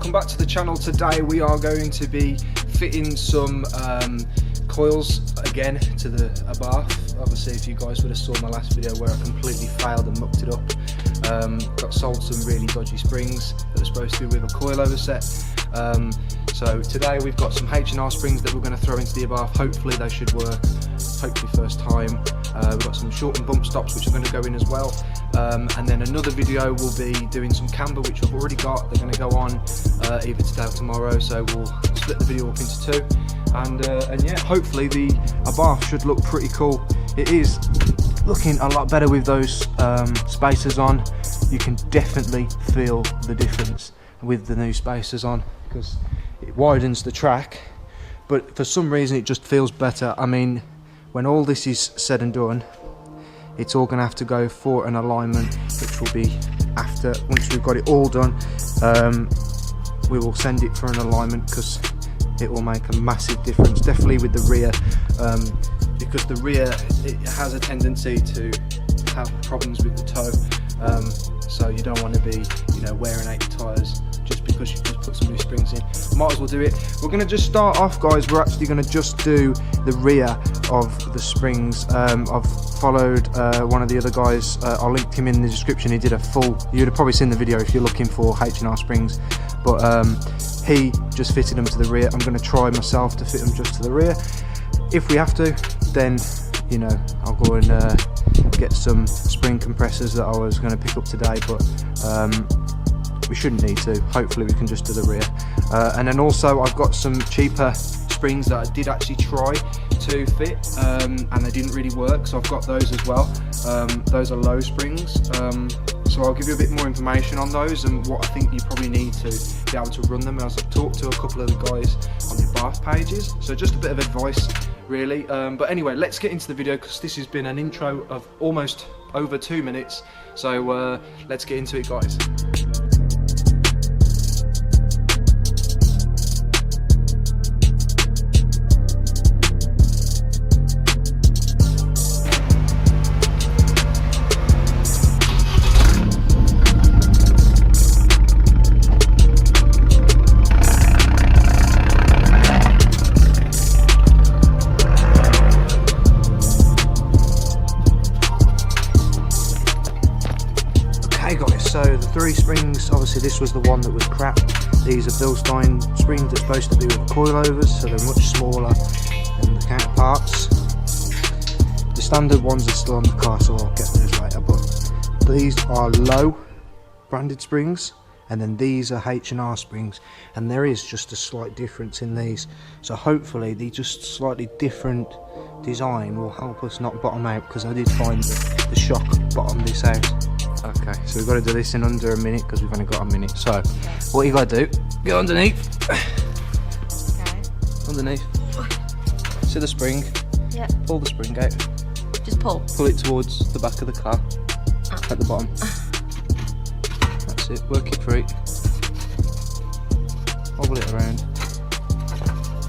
welcome back to the channel. Today we are going to be fitting some coils again to the Abarth. Obviously, if you guys would have saw my last video where I completely failed and mucked it up, got sold some really dodgy springs that are supposed to be with a coilover set. So today we've got some H&R springs that we're going to throw into the Abarth. Hopefully they should work, hopefully first time. We've got some short and bump stops which are going to go in as well. And then another video will be doing some camber which I've already got. They're going to go on either today or tomorrow, so we'll split the video up into two. And yeah, hopefully the Abarth should look pretty cool. It is looking a lot better with those spacers on. You can definitely feel the difference with the new spacers on because it widens the track, but for some reason it just feels better. I mean, when all this is said and done, it's all going to have to go for an alignment, which will be after, once we've got it all done, we will send it for an alignment because it will make a massive difference, definitely with the rear, because the rear, it has a tendency to have problems with the toe, so you don't want to be, you know, wearing out your tyres just because you just put some new springs in. Might as well do it. We're going to just start off, guys. We're actually going to just do the rear of the springs. I've followed one of the other guys. I'll link him in the description. He did a full, you'd have probably seen the video if you're looking for H&R springs, but he just fitted them to the rear. I'm going to try myself to fit them just to the rear. If we have to, then, you know, I'll go and get some spring compressors that I was going to pick up today, but we shouldn't need to. Hopefully we can just do the rear. And then also I've got some cheaper springs that I did actually try to fit, and they didn't really work, so I've got those as well. Those are low springs, so I'll give you a bit more information on those and what I think you probably need to be able to run them, as I've talked to a couple of the guys on the Abarth pages, so just a bit of advice really. But anyway, let's get into the video because this has been an intro of almost over 2 minutes, so let's get into it, guys. So the three springs, obviously this was the one that was crap. These are Bilstein springs that are supposed to be with coilovers, so they're much smaller than the counterparts. The standard ones are still on the car, so I'll get those later, but these are low branded springs, and then these are H&R springs, and there is just a slight difference in these, so hopefully the just slightly different design will help us not bottom out, because I did find that the shock bottomed this out. Okay, so we've got to do this in under a minute because we've only got a minute. So, what you got to do, go underneath. Okay. Underneath. See the spring? Yeah. Pull the spring out. Just pull. Pull it towards the back of the car. At the bottom. That's it, work it free. Wobble it around.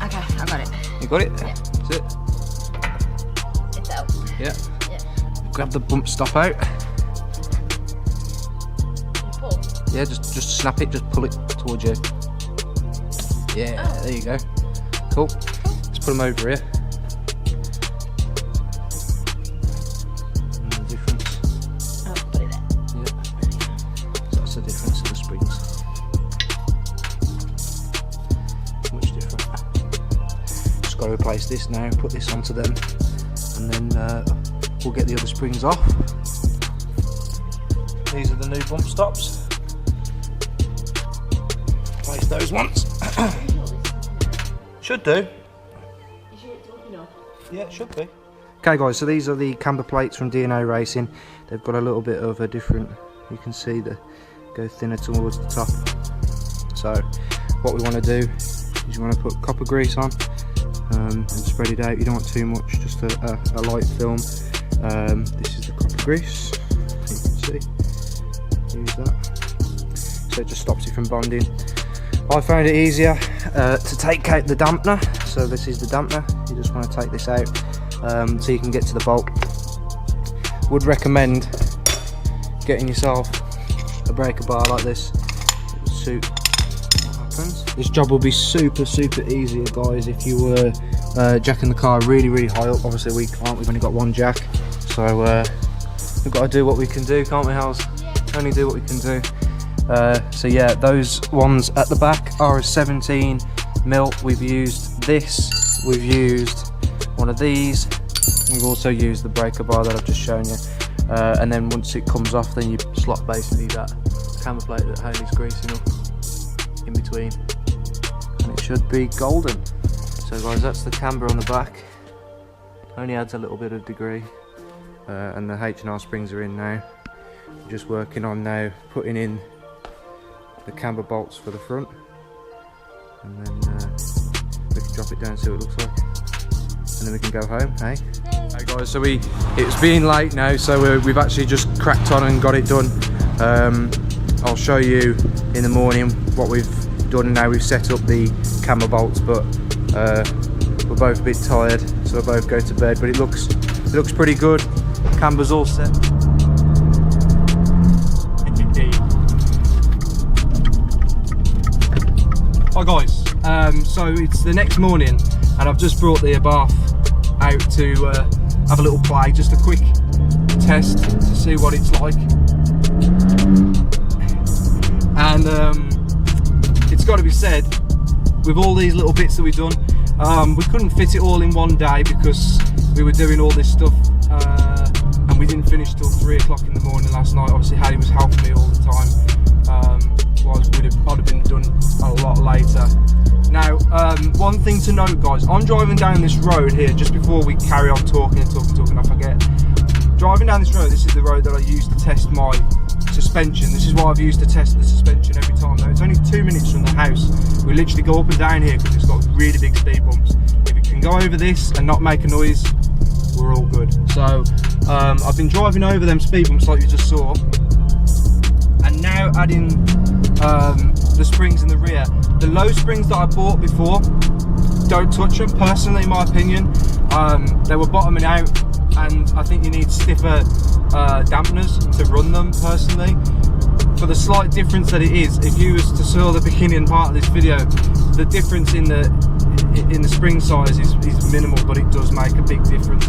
Okay, I got it. You got it? Yeah. That's it. It's out. Yeah. Grab the bump stop out. Yeah, just snap it, just pull it towards you. Yeah, oh. There you go. Cool. Let's put them over here. And the difference. Oh, put it there. Yeah. So that's the difference of the springs. Much different. Just got to replace this now, put this onto them, and then we'll get the other springs off. These are the new bump stops. Place those ones. Should do. You sure it's working enough? Yeah, it should be. Okay guys, so these are the camber plates from D&O Racing. They've got a little bit of a different, you can see they go thinner towards the top. So what we want to do is you want to put copper grease on and spread it out. You don't want too much, just a light film. This is the copper grease, you can see. Use that. So it just stops it from bonding. I found it easier to take out the dampener, so this is the dampener. You just want to take this out so you can get to the bolt. Would recommend getting yourself a breaker bar like this. It would suit happens. This job will be super easy, guys, if you were jacking the car really high up. Obviously we can't, we've only got one jack, so we've got to do what we can do, can't we, Hals? Only do what we can do. So yeah, those ones at the back are a 17 mil. We've used this, we've used one of these, we've also used the breaker bar that I've just shown you, and then once it comes off, then you slot basically that camber plate that Hayley's greasing up in between, and it should be golden. So guys, that's the camber on the back. Only adds a little bit of degree, and the H&R springs are in now. We're just working on now putting in the camber bolts for the front, and then we can drop it down and see what it looks like, and then we can go home. Hey guys, so it's being late now, so we've actually just cracked on and got it done. I'll show you in the morning what we've done now. We've set up the camber bolts, but we're both a bit tired, so we'll both go to bed, but it looks pretty good. Camber's all set. Hi guys, so it's the next morning and I've just brought the Abarth out to have a little play, just a quick test to see what it's like. And it's got to be said, with all these little bits that we've done, we couldn't fit it all in one day because we were doing all this stuff and we didn't finish till 3 o'clock in the morning last night. Obviously Hayley was helping me all the time. I'd have been done a lot later. Now, one thing to note, guys, I'm driving down this road here just before we carry on talking, I forget. Driving down this road, this is the road that I use to test my suspension. This is what I've used to test the suspension every time. Now, it's only 2 minutes from the house. We literally go up and down here because it's got really big speed bumps. If it can go over this and not make a noise, we're all good. So, I've been driving over them speed bumps like you just saw, and now adding the springs in the rear. The low springs that I bought before, don't touch them personally, in my opinion. They were bottoming out, and I think you need stiffer dampeners to run them personally. For the slight difference that it is, if you was to saw the beginning part of this video, the difference in the spring size is minimal, but it does make a big difference.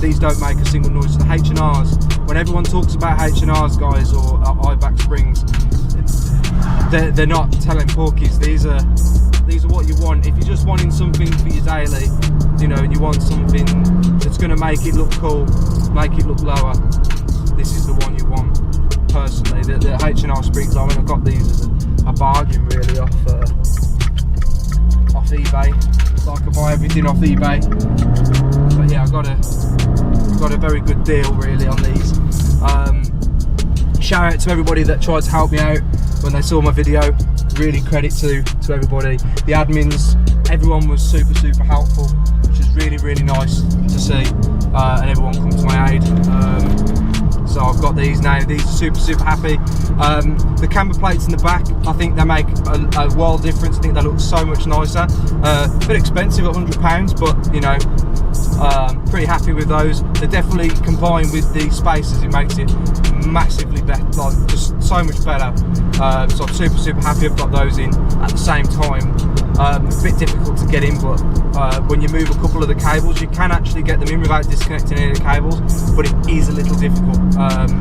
These don't make a single noise. The H&Rs, when everyone talks about H&Rs, guys, or Eibach springs, they're not telling porkies. These are what you want. If you're just wanting something for your daily, you know, and you want something that's going to make it look cool, make it look lower, this is the one you want. Personally, the H&R springs, I mean, I got these as a bargain really off eBay. It's like I buy everything off eBay, but yeah, I got a very good deal really on these. Shout out to everybody that tried to help me out when they saw my video. Really credit to everybody. The admins, everyone was super helpful, which is really nice to see, and everyone come to my aid. So I've got these now. These are super happy. The camber plates in the back, I think they make a world difference. I think they look so much nicer. A bit expensive at £100, but you know, pretty happy with those. They're definitely combined with the spacers, it makes it massively better, like just so much better. So I'm super happy I've got those in at the same time. A bit difficult to get in, but when you move a couple of the cables, you can actually get them in without disconnecting any of the cables, but it is a little difficult.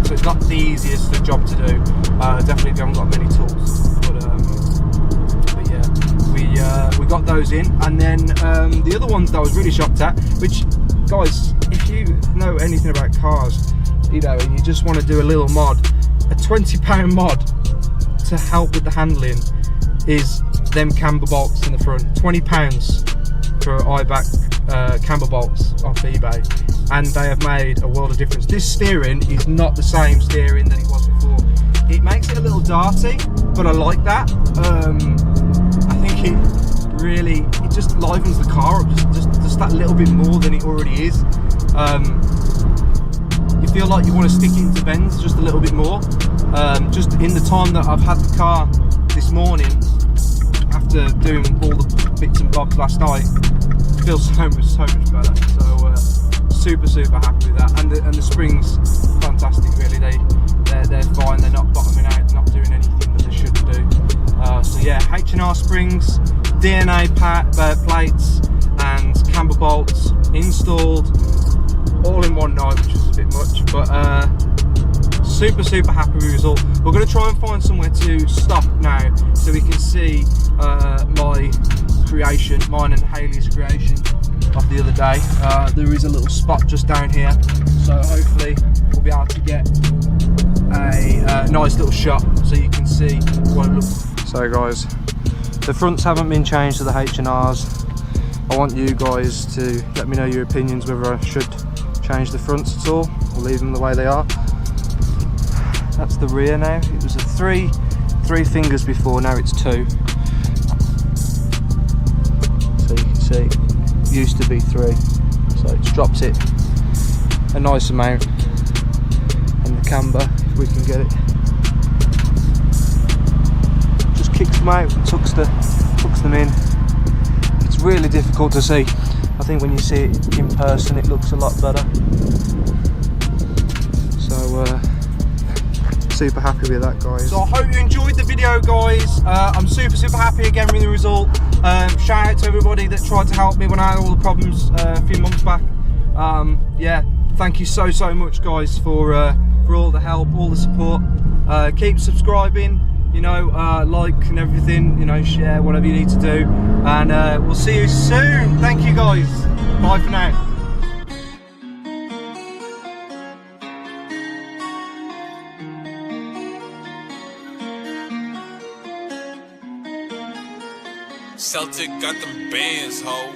So it's not the easiest job to do. Definitely if you haven't got many tools. But yeah, we got those in, and then the other ones that I was really shocked at, which, guys, if you know anything about cars, you know, and you just want to do a little mod, a £20 mod to help with the handling is them camber bolts in the front. £20 for Eibach camber bolts off eBay, and they have made a world of difference. This steering is not the same steering that it was before. It makes it a little darty, but I like that. I think it just livens the car up just that little bit more than it already is. You feel like you want to stick it into bends just a little bit more. Just in the time that I've had the car this morning, after doing all the bits and bobs last night, it feels so much better. So super happy with that, and the springs, fantastic really. They're fine. They're not bottoming out, not doing anything that they shouldn't do. So yeah, H&R springs, DNA plates and camber bolts installed all in one night, which is a bit much, but super happy with the result. We're going to try and find somewhere to stop now so we can see my creation, mine and Hayley's creation of the other day. There is a little spot just down here, so hopefully we'll be able to get a nice little shot so you can see what it looks like. So guys, the fronts haven't been changed to the H&Rs. I want you guys to let me know your opinions whether I should change the fronts at all or leave them the way they are. That's the rear now. It was a three fingers before, now it's 2. So you can see it used to be 3, so it's dropped it a nice amount. And the camber, if we can get it, just kicks them out, tucks them in. It's really difficult to see. I think when you see it in person it looks a lot better. So super happy with that, guys. So I hope you enjoyed the video, guys. I'm super happy again with the result. Shout out to everybody that tried to help me when I had all the problems a few months back. Yeah, thank you so much, guys, for all the help, all the support. Keep subscribing, you know, like and everything, you know, share, whatever you need to do, and we'll see you soon. Thank you, guys. Bye for now. Celtic got them bands, ho.